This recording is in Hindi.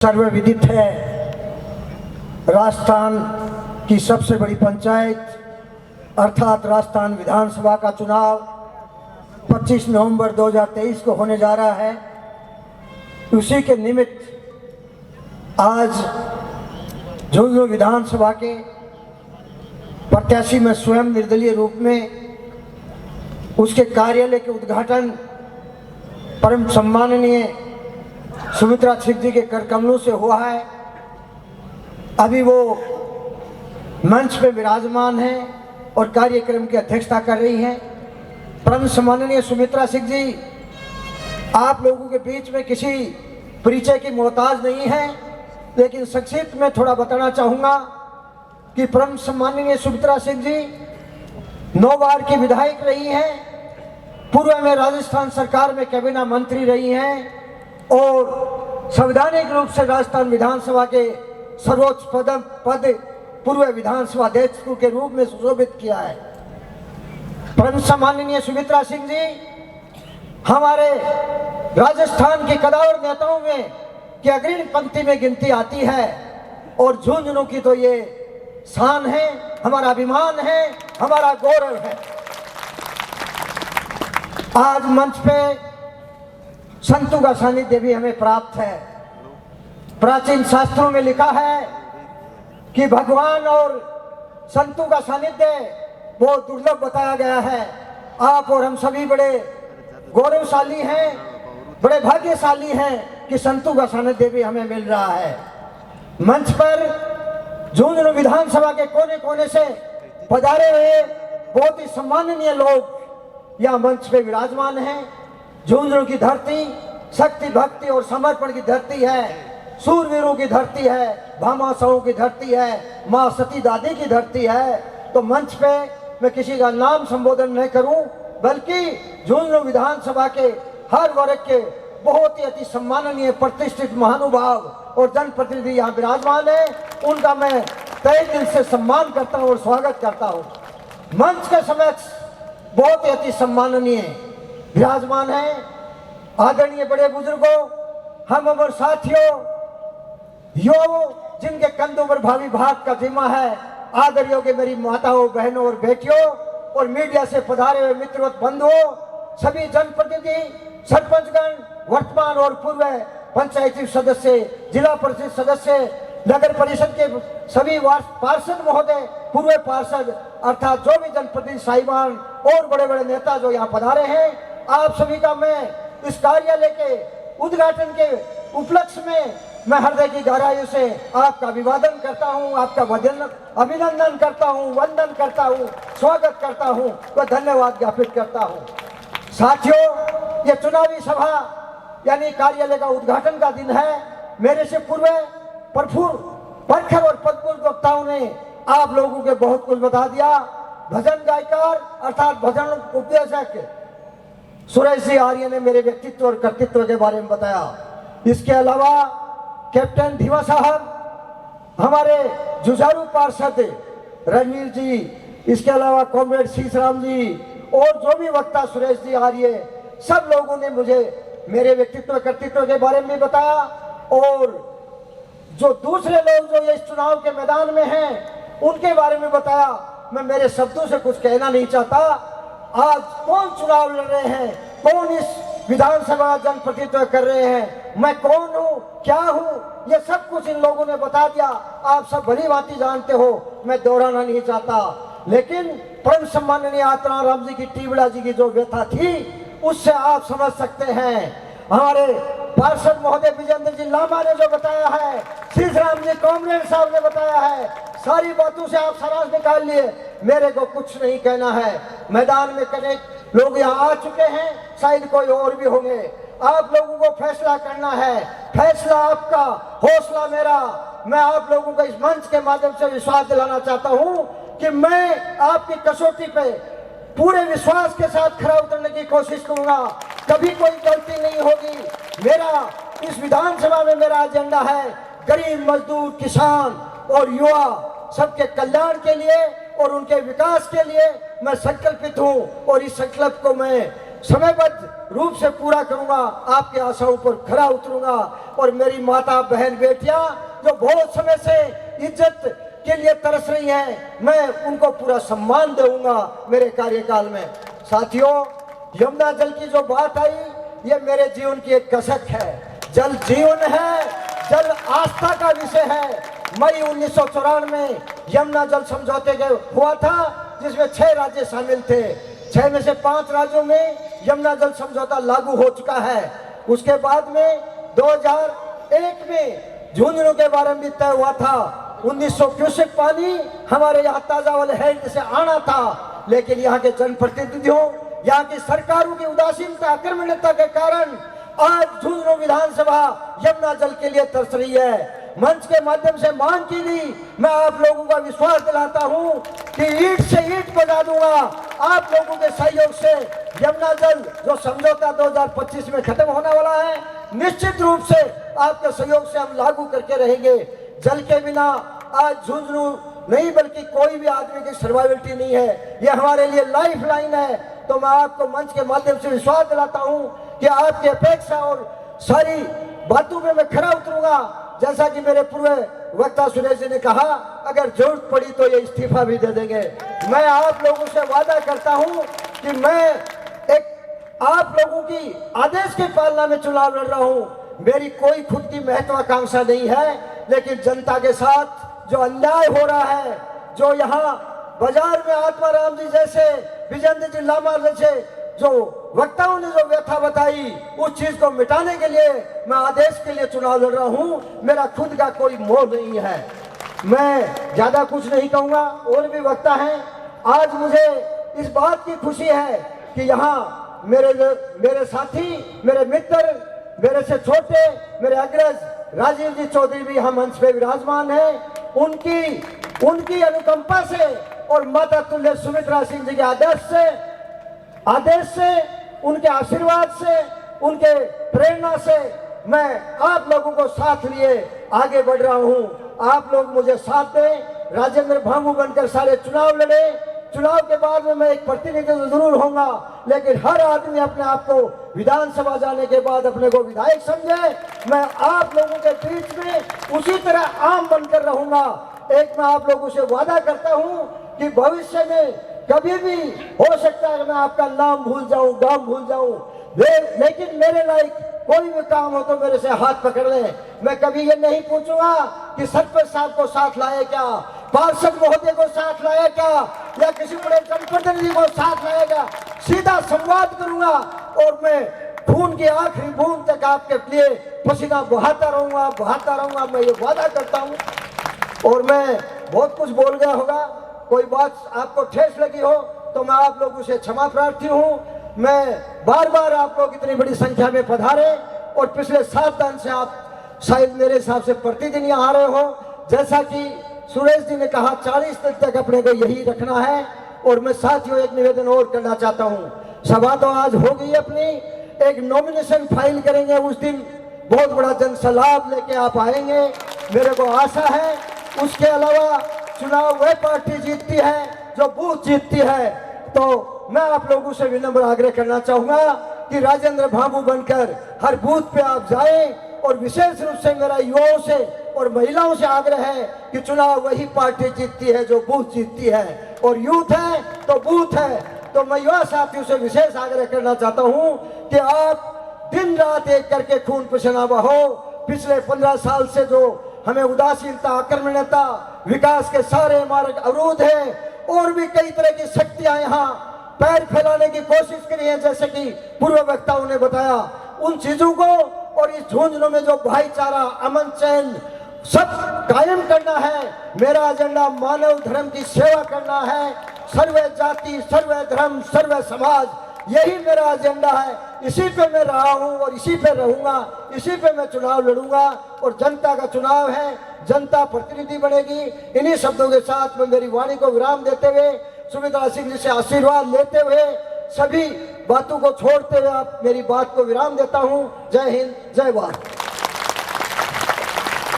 सर्वविदित है, राजस्थान की सबसे बड़ी पंचायत अर्थात राजस्थान विधानसभा का चुनाव 25 नवंबर 2023 को होने जा रहा है। उसी के निमित्त आज झुंझुनू विधानसभा के प्रत्याशी में स्वयं निर्दलीय रूप में उसके कार्यालय के उद्घाटन परम सम्माननीय सुमित्रा सिंह जी के कर कमलों से हुआ है। अभी वो मंच पे विराजमान हैं और कार्यक्रम की अध्यक्षता कर रही हैं। परम सम्माननीय सुमित्रा सिंह जी, आप लोगों के बीच में किसी परिचय की मोहताज नहीं है, लेकिन संक्षिप्त में थोड़ा बताना चाहूँगा कि परम सम्माननीय सुमित्रा सिंह जी 9 बार की विधायक रही हैं, पूर्व में राजस्थान सरकार में कैबिनेट मंत्री रही हैं और संवैधानिक रूप से राजस्थान विधानसभा के सर्वोच्च पद पूर्व विधानसभा अध्यक्ष के रूप में सुशोभित किया है। परम सम्माननीय सुमित्रा सिंह जी हमारे राजस्थान के कदावर नेताओं में की अग्रणी पंक्ति में गिनती आती है और झुंझुनू की तो ये शान है, हमारा अभिमान है, हमारा गौरव है। आज मंच पे संतों का सानिध्य भी हमें प्राप्त है। प्राचीन शास्त्रों में लिखा है कि भगवान और संतों का सानिध्य बहुत दुर्लभ बताया गया है। आप और हम सभी बड़े गौरवशाली हैं, बड़े भाग्यशाली हैं कि संतों का सानिध्य भी हमें मिल रहा है। मंच पर झुंझुनू विधानसभा के कोने कोने से पधारे हुए बहुत ही सम्माननीय लोग यहाँ मंच पे विराजमान हैं। झुंझुनू की धरती शक्ति भक्ति और समर्पण की धरती है, सूरवीरों की धरती है, भामाशाहों की धरती है, माँ सती दादी की धरती है। तो मंच पे मैं किसी का नाम संबोधन नहीं करूं, बल्कि झुंझुनू विधानसभा के हर वर्ग के बहुत ही अति सम्माननीय प्रतिष्ठित महानुभाव और जनप्रतिनिधि यहाँ विराजमान है, उनका मैं तहे दिल से सम्मान करता हूँ और स्वागत करता हूँ। मंच के समक्ष बहुत ही अति सम्माननीय विराजमान है आदरणीय बड़े बुजुर्गों, हम और साथियों, यो जिनके कंधों पर भावी भारत का जिम्मा है, आदर योग्य मेरी माताओं, बहनों और बेटियों और मीडिया से पधारे हुए मित्रवत बंधुओं, सभी जनप्रतिनिधि, सरपंचगण, वर्तमान और पूर्व पंचायती सदस्य, जिला परिषद सदस्य, नगर परिषद के सभी पार्षद महोदय, पूर्व पार्षद अर्थात जो भी जनप्रतिनिधि साहिबान और बड़े बड़े नेता जो यहाँ पधारे हैं, आप सभी का मैं इस कार्यालय के उद्घाटन के उपलक्ष्य में मैं हृदय की गहराइयों से आपका अभिवादन करता हूं, आपका अभिनंदन करता हूं, वंदन करता हूं, स्वागत करता हूं व धन्यवाद ज्ञापित करता हूं। साथियों, ये चुनावी सभा यानी कार्यालय का उद्घाटन का दिन है। मेरे से पूर्व प्रखर और पदपूर्व वक्ताओं ने आप लोगों के बहुत कुछ बता दिया। भजन गायकार अर्थात भजन उपदेशक सुरेश जी आर्य ने मेरे व्यक्तित्व और कर्तृत्व के बारे में बताया। इसके अलावा कैप्टन धीवा साहब, हमारे जुझारू पार्षद रणवीर जी, इसके अलावा कॉमरेड शीशराम जी और जो भी वक्ता सुरेश जी आर्य, सब लोगों ने मुझे मेरे व्यक्तित्व कर्तृत्व के बारे में बताया। और जो दूसरे लोग जो इस चुनाव के मैदान में हैं उनके बारे में बताया। मैं मेरे शब्दों से कुछ कहना नहीं चाहता। आज कौन चुनाव लड़ रहे हैं, कौन इस विधानसभा जनप्रतिनिधित्व कर रहे हैं, मैं कौन हूं, क्या हूं, ये सब कुछ इन लोगों ने बता दिया। आप सब भली भांति जानते हो, मैं दोहराना नहीं चाहता। लेकिन परम सम्माननीय आत्माराम जी की टीवड़ा जी की जो व्यथा थी उससे आप समझ सकते हैं। हमारे पार्षद महोदय विजेंद्र जी लामा ने जो बताया है, शीशराम जी कॉमरेड साहब ने बताया है, सारी बातों से आप सारांश निकाल लिए। मेरे को कुछ नहीं कहना है। मैदान में कनेक लोग यहाँ आ चुके हैं, शायद कोई और भी होंगे। आप लोगों को फैसला करना है, फैसला आपका, हौसला मेरा। मैं आप लोगों को इस मंच के माध्यम से विश्वास दिलाना चाहता हूँ कि मैं आपकी कसौटी पे पूरे विश्वास के साथ खरा उतरने की कोशिश करूंगा। कभी कोई गलती नहीं होगी। मेरा इस विधानसभा में मेरा एजेंडा है गरीब, मजदूर, किसान और युवा सबके कल्याण के लिए और उनके विकास के लिए मैं संकल्पित हूं और इस संकल्प को मैं समयबद्ध रूप से पूरा करूंगा, आपके आशाओं पर खरा उतरूंगा। और मेरी माता बहन बेटियां जो बहुत समय से इज्जत के लिए तरस रही हैं, मैं उनको पूरा सम्मान दूंगा मेरे कार्यकाल में। साथियों, यमुना जल की जो बात आई, ये मेरे जीवन की एक कसक है। जल जीवन है, जल आस्था का विषय है। मई 1994 में यमुना जल समझौते के हुआ था, जिसमें 6 राज्य शामिल थे। 6 में से 5 राज्यों में यमुना जल समझौता लागू हो चुका है। उसके बाद में 2001 में झुंझुनू के बारे में तय हुआ था। 1900 क्यूसेक पानी हमारे यहाँ ताजा वाले हेड से आना था, लेकिन यहाँ के जनप्रतिनिधियों, यहाँ की सरकारों की उदासीनता, आक्रमणता के कारण आज झुंझुनू विधानसभा यमुना जल के लिए तरस रही है। मंच के माध्यम से मांग की गई, मैं आप लोगों का विश्वास दिलाता हूं कि ईंट से ईंट बजा दूंगा। आप लोगों के सहयोग से यमुना जल जो समझौता 2025 में खत्म होने वाला है, निश्चित रूप से आपके सहयोग से हम लागू करके रहेंगे। जल के बिना आज झुंझुनू नहीं बल्कि कोई भी आदमी की सर्वाइवलिटी नहीं है। ये हमारे लिए लाइफ लाइन है। तो मैं आपको मंच के माध्यम से विश्वास दिलाता हूं कि आपकी अपेक्षा और सारी बातों में मैं खरा उतरूंगा। जैसा कि मेरे पूर्व वक्ता सुरेश जी ने कहा, अगर जरूरत पड़ी तो ये इस्तीफा भी दे देंगे। मैं आप लोगों से वादा करता हूं कि मैं एक आप लोगों की आदेश की पालना में चुनाव लड़ रहा हूं। मेरी कोई खुद की महत्वाकांक्षा नहीं है, लेकिन जनता के साथ जो अन्याय हो रहा है, जो यहाँ बाजार में आत्माराम जी जैसे, विजेंद्र जी लामा जैसे जो वक्ताओं ने जो व्यथा बताई, उस चीज को मिटाने के लिए मैं आदेश के लिए चुनाव लड़ रहा हूं। मेरा खुद का कोई मोह नहीं है। मैं ज्यादा कुछ नहीं कहूंगा, और भी वक्ता हैं। आज मुझे इस बात की खुशी है कि यहाँ मेरे साथी, मेरे मित्र, मेरे से छोटे, मेरे अग्रज राजीव जी चौधरी भी हम मंच पे विराजमान हैं। उनकी अनुकंपा से और माता तुल्य सुमित्रा सिंह जी के आदेश से, उनके आशीर्वाद से, उनके प्रेरणा से मैं आप लोगों को साथ लिए आगे बढ़ रहा हूं। आप लोग मुझे साथ दें, राजेंद्र भांगू बनकर सारे चुनाव लड़े। चुनाव के बाद में मैं एक प्रतिनिधि जरूर होऊंगा, लेकिन हर आदमी अपने आप को विधानसभा जाने के बाद अपने को विधायक समझे। मैं आप लोगों के बीच में उसी तरह आम बनकर रहूंगा। एक मैं आप लोगों से वादा करता हूं कि भविष्य में कभी भी हो सकता है मैं आपका नाम भूल जाऊं, गांव भूल जाऊं, लेकिन मेरे लायक कोई भी काम हो तो मेरे से हाथ पकड़ ले। मैं कभी ये नहीं पूछूंगा कि सरपंच साहब को साथ लाए क्या, पार्षद महोदय को साथ लाया क्या, या किसी बड़े जनप्रतिनिधि को साथ लाएगा। सीधा संवाद करूंगा और मैं खून की आखिरी बूंद तक आपके लिए पसीना बहाता रहूंगा। मैं ये वादा करता हूं। और मैं बहुत कुछ बोल गया होगा, कोई बात आपको ठेस लगी हो तो मैं आप लोगों से क्षमा प्रार्थी हूं। मैं बार बार आप लोग इतनी बड़ी संख्या में पधारे, और पिछले 7 दिन से आप शायद मेरे हिसाब से प्रतिदिन यहाँ आ रहे हो। जैसा कि सुरेश जी ने कहा, 40 दिन तक अपने को यही रखना है। और मैं साथियों एक निवेदन और करना चाहता हूँ। सभा तो आज हो गई अपनी, एक नॉमिनेशन फाइल करेंगे, उस दिन बहुत बड़ा जन सलाह लेके आप आएंगे, मेरे को आशा है। उसके अलावा चुनाव वह पार्टी जीतती है जो बूथ जीतती है। तो मैं आप लोगों से विनम्र आग्रह करना चाहूंगा कि राजेंद्र भांगू बनकर हर बूथ पे आप जाएं, और विशेष रूप से मेरा युवाओं से और महिलाओं से आग्रह है कि चुनाव वही पार्टी जीतती है जो बूथ जीतती है, और यूथ है तो बूथ है। तो मैं युवा साथियों से विशेष आग्रह करना चाहता हूं कि आप दिन रात एक करके खून पसीना बहाओ। पिछले 15 साल से जो हमें उदासीनता, आक्रमणता, विकास के सारे मार्ग अवरुद्ध है, और भी कई तरह की शक्तियां यहाँ पैर फैलाने की कोशिश करी है, जैसे कि पूर्व वक्ताओं ने बताया। उन चीजों को और इस झुंझुनू में जो भाईचारा, अमन चैन सब कायम करना है। मेरा एजेंडा मानव धर्म की सेवा करना है। सर्वे जाति, सर्वे धर्म, सर्वे समाज, यही मेरा एजेंडा है। इसी पे मैं रहा हूं और इसी पे रहूंगा। इसी पे मैं चुनाव लड़ूंगा, और जनता का चुनाव है, जनता प्रतिनिधि बनेगी। इन्हीं शब्दों के साथ मैं मेरी वाणी को विराम देते हुए, सुमित्रा सिंह जी से आशीर्वाद लेते हुए, सभी बातों को छोड़ते हुए आप मेरी बात को विराम देता हूं। जय हिंद, जय भारत।